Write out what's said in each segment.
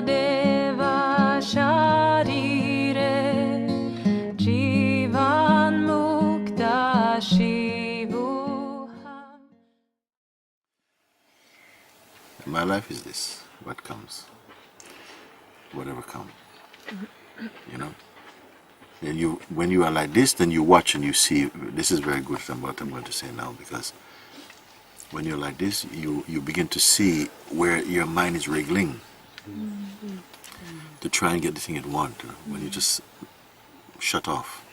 deva sharire jivan mukta shivuham. My life is this, what comes, whatever comes, you know. And when you are like this, then you watch and you see, this is very good what I'm going to say now, because when you're like this, you begin to see where your mind is wriggling to try and get the thing it wants. When you just shut off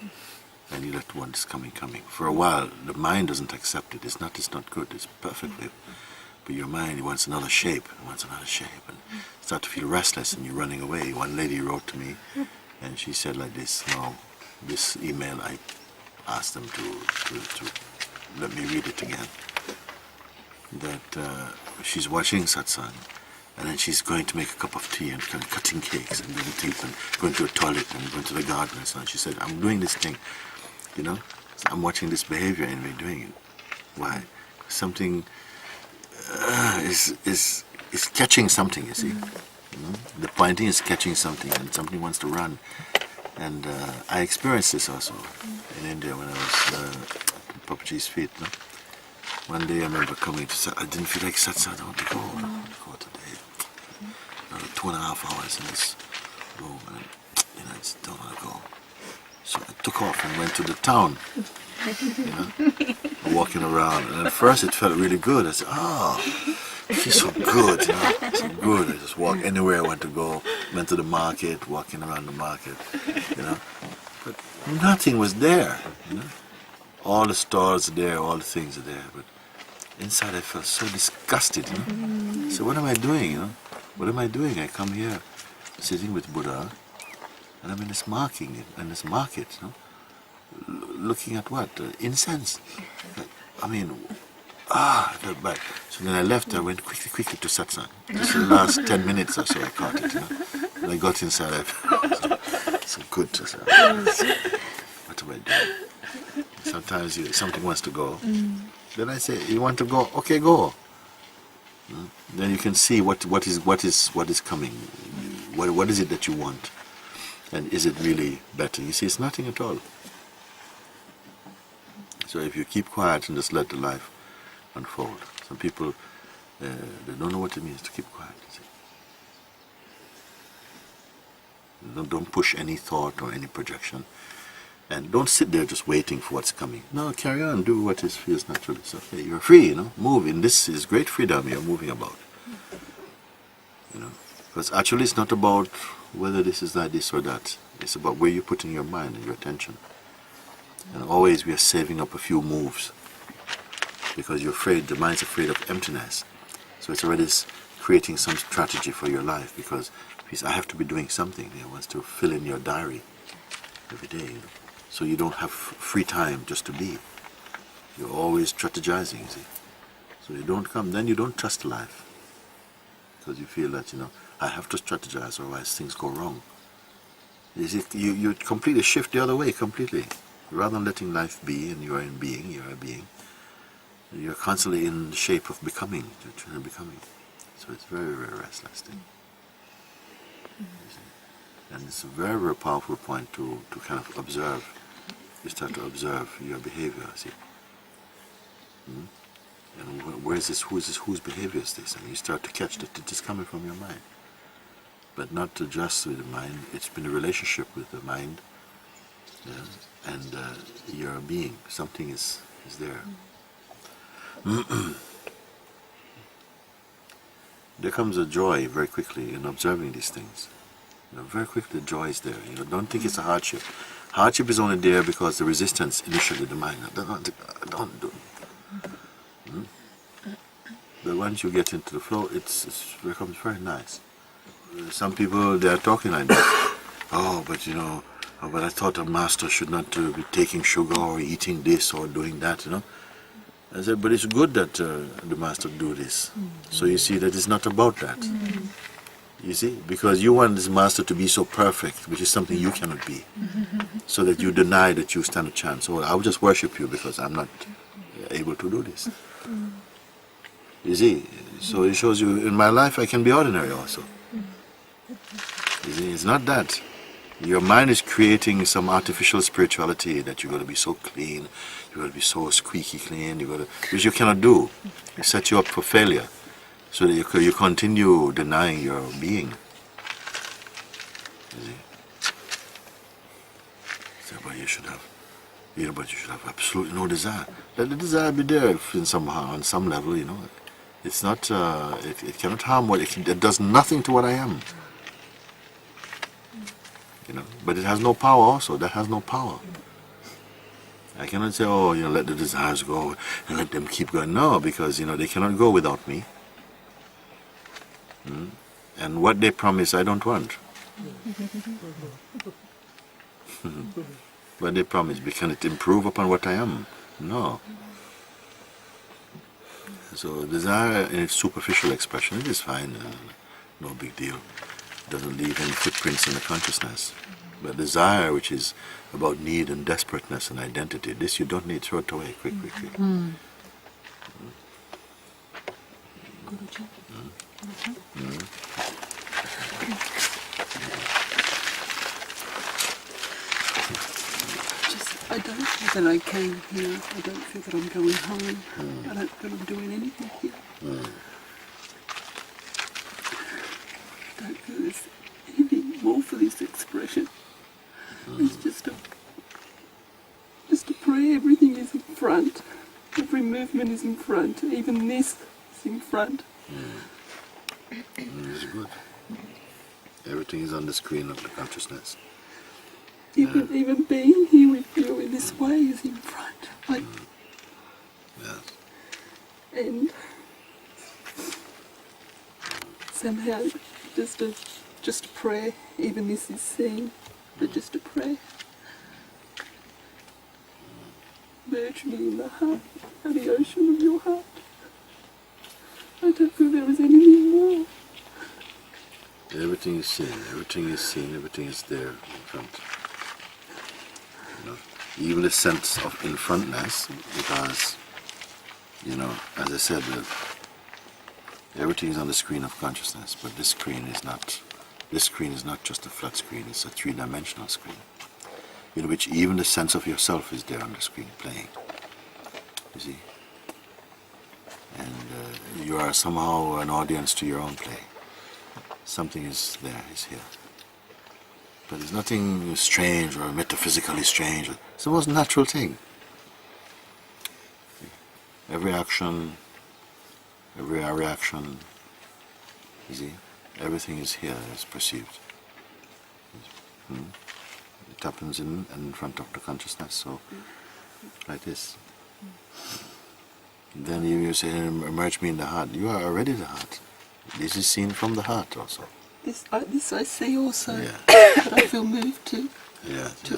and you let what's coming. For a while, the mind doesn't accept it. It's not good. It's perfectly. But your mind wants another shape. And start to feel restless, and you're running away. One lady wrote to me, and she said like this. Now, this email, I asked them to let me read it again. That she's watching satsang, and then she's going to make a cup of tea and kind of cutting cakes and doing teeth and going to a toilet and going to the garden and so on. She said, I'm doing this thing, you know, so I'm watching this behavior and we're doing it. Why? Something is catching something, you see. The pointing is catching something, and something wants to run. And I experienced this also in India when I was at Papaji's feet. No? One day I remember coming to I didn't feel like satsang. I don't want to go today. 2.5 hours in this room, and I just don't want to go. So I took off and went to the town, walking around. And at first it felt really good. I said, it feels so good, so good. I just walked anywhere I want to go. Went to the market, walking around the market, But nothing was there, All the stores are there, all the things are there, but inside I felt so disgusted, So what am I doing, What am I doing? I come here, sitting with Buddha, and I'm in this market, looking at what? Incense. I felt bad. So then I left, I went quickly to satsang. Just the last 10 minutes or so I caught it, And I got inside, I felt so good. What am I doing? Sometimes something wants to go. Then I say, you want to go? Okay, go. Then you can see what is coming. What is it that you want? And is it really better? You see, it's nothing at all. So if you keep quiet and just let the life unfold. Some people, they don't know what it means to keep quiet. Don't push any thought or any projection. And don't sit there just waiting for what's coming. No, carry on, do what feels naturally. So okay, you're free, move. And this is great freedom you're moving about. Because actually it's not about whether this is like this or that. It's about where you're putting your mind and your attention. And always we are saving up a few moves. Because you're afraid, the mind's afraid of emptiness. So it's already creating some strategy for your life, because I have to be doing something. It wants to fill in your diary every day. So you don't have free time just to be. You're always strategizing, you see. So you don't come, then you don't trust life. Because you feel that, I have to strategize, otherwise things go wrong. You completely shift the other way, completely. Rather than letting life be, and you are in being, you are a being. You're constantly in the shape of becoming, becoming. So it's a very, very restless thing. And it's a very, very powerful point to kind of observe. You start to observe your behavior, see. And where is this, whose behavior is this? And you start to catch that it is coming from your mind. But not just with the mind, it's been a relationship with the mind and your being. Something is there. There comes a joy very quickly in observing these things. Very quickly the joy is there. Don't think it's a hardship. Hardship is only there because the resistance initially the mind. Don't do. But once you get into the flow, it becomes very nice. Some people, they are talking like this. But I thought a master should not be taking sugar or eating this or doing that. I said, but it's good that the master do this. So you see that it's not about that. You see, because you want this master to be so perfect, which is something you cannot be, so that you deny that you stand a chance. So I will just worship you because I'm not able to do this. You see, so it shows you in my life I can be ordinary also. It's not that. Your mind is creating some artificial spirituality that you're going to be so clean, you're going to be so squeaky clean, which you cannot do. It sets you up for failure, so that you continue denying your being. You see? So, but you should have, absolutely no desire. Let the desire be there on some level, It's not. It cannot harm it does nothing to what I am. But it has no power also. That has no power. I cannot say, let the desires go and let them keep going. No, because, they cannot go without me. And what they promise, I don't want. What they promise, can it improve upon what I am? No. So desire in its superficial expression, it is fine. No big deal. Doesn't leave any footprints in the consciousness. But desire, which is about need and desperateness and identity, this you don't need, throw it away quick. I don't feel that I came here. I don't feel that I'm going home. I don't feel I'm doing anything here. I don't feel there's anything more for this expression. It's just a prayer. Everything is in front. Every movement is in front. Even this is in front. It's good. Everything is on the screen of the consciousness. Even being here with you in this way is in front. Yes. And somehow just a prayer. Even this is seen, but just a prayer. Merge me in the heart, and the ocean of your heart. I don't feel there is anything more. Everything is seen, everything is there in front. Even the sense of in frontness, because, as I said, everything is on the screen of consciousness, but this screen is not just a flat screen, it's a three-dimensional screen, in which even the sense of yourself is there on the screen, playing, you see. And you are somehow an audience to your own play. Something is there, is here. But there's nothing strange or metaphysically strange. It's the most natural thing. Every action, every reaction, you see, everything is here, is perceived. It happens in front of the consciousness, so like this. Then you say, emerge me in the heart. You are already the heart. This is seen from the heart also. This I see also. Yeah. But I feel moved to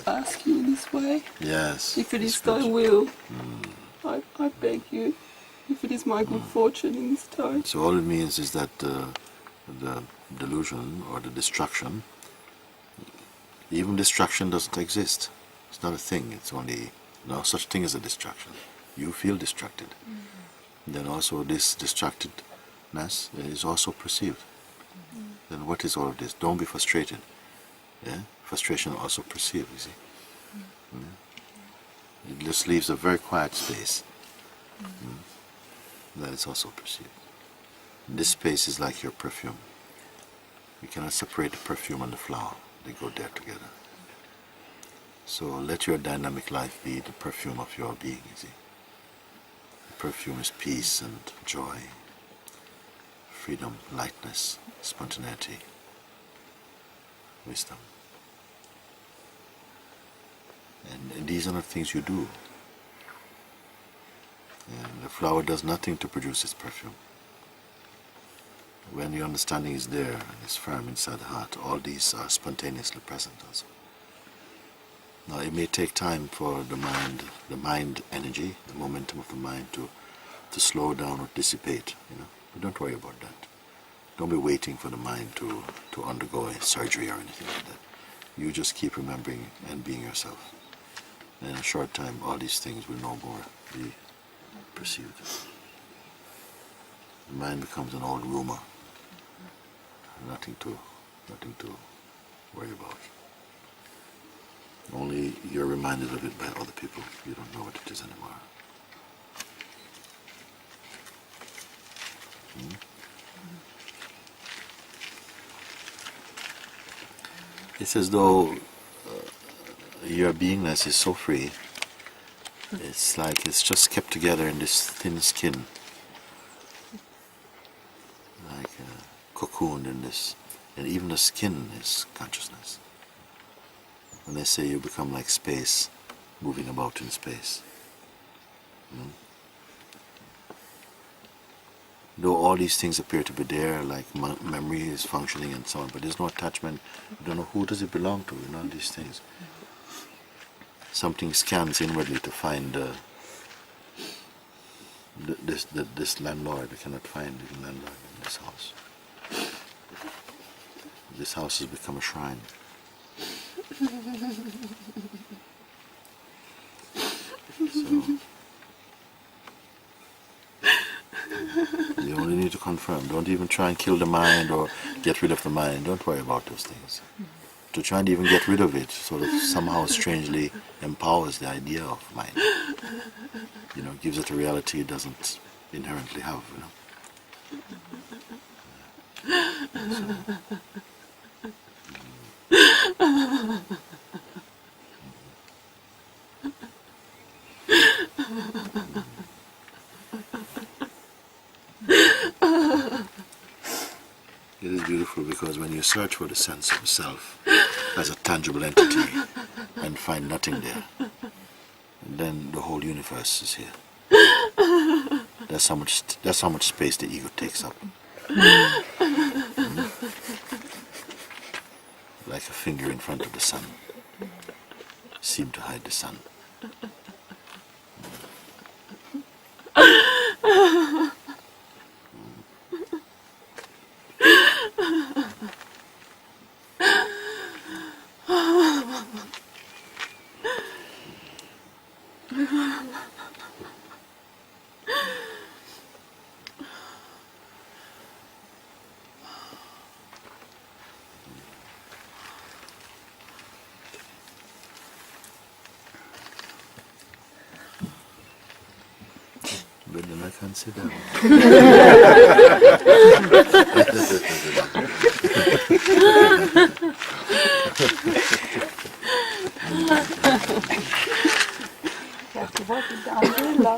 ask you in this way. Yes. If it is thy will, I beg you, if it is my good fortune in this time. So all it means is that the delusion or the distraction, even distraction doesn't exist. It's not a thing. It's only no such thing as a distraction. You feel distracted. Then also this distractedness is also perceived. Then what is all of this? Don't be frustrated. Yeah? Frustration also perceived, you see. It just leaves a very quiet space. That is also perceived. This space is like your perfume. You cannot separate the perfume and the flower. They go there together. So let your dynamic life be the perfume of your being, you see. The perfume is peace and joy, freedom, lightness, spontaneity, wisdom. And these are not things you do. And the flower does nothing to produce its perfume. When your understanding is there and is firm inside the heart, all these are spontaneously present also. Now it may take time for the mind energy, the momentum of the mind to slow down or dissipate, But don't worry about that. Don't be waiting for the mind to undergo a surgery or anything like that. You just keep remembering and being yourself. And in a short time, all these things will no more be perceived. The mind becomes an old rumor. Nothing to worry about. Only you're reminded of it by other people. You don't know what it is anymore. It's as though your beingness is so free. It's like it's just kept together in this thin skin, like cocooned in this, and even the skin is consciousness. When they say you become like space, moving about in space. Though all these things appear to be there, like memory is functioning and so on, but there's no attachment. You don't know who does it belong to, these things. Something scans inwardly to find this landlord. We cannot find the landlord in this house. This house has become a shrine. So you only need to confirm. Don't even try and kill the mind or get rid of the mind. Don't worry about those things. To try and even get rid of it sort of somehow strangely empowers the idea of mind. Gives it a reality it doesn't inherently have, It is beautiful because when you search for the sense of self as a tangible entity and find nothing there, then the whole universe is here. That's how much space the ego takes up. Like a finger in front of the sun, seem to hide the sun. But then I can't sit down. You have to work with the umbrella.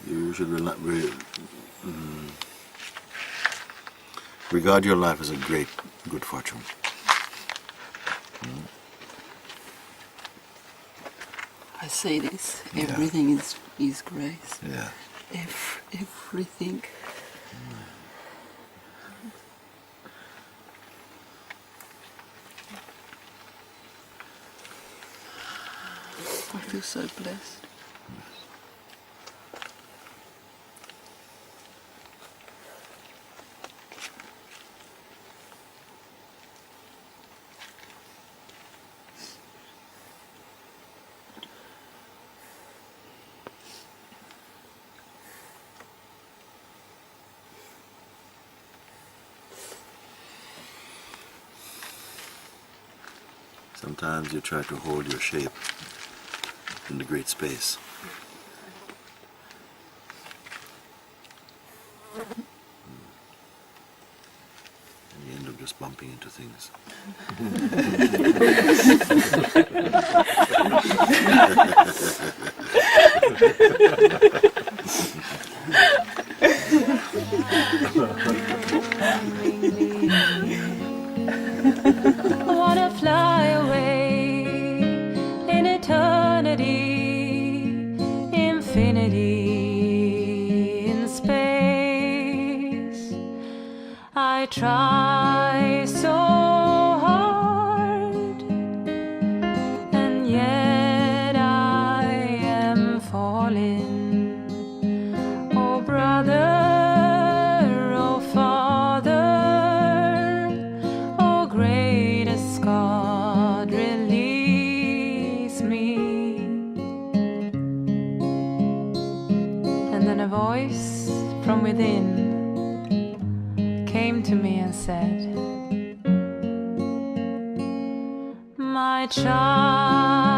You should regard your life as a great good fortune. I say this, everything is grace. Yeah. Everything. I feel so blessed. Sometimes you try to hold your shape in the great space. And you end up just bumping into things. I wanna fly away in eternity, infinity in space. I try so hard, and yet I am falling. Oh, brother. then a voice from within came to me and said, my child,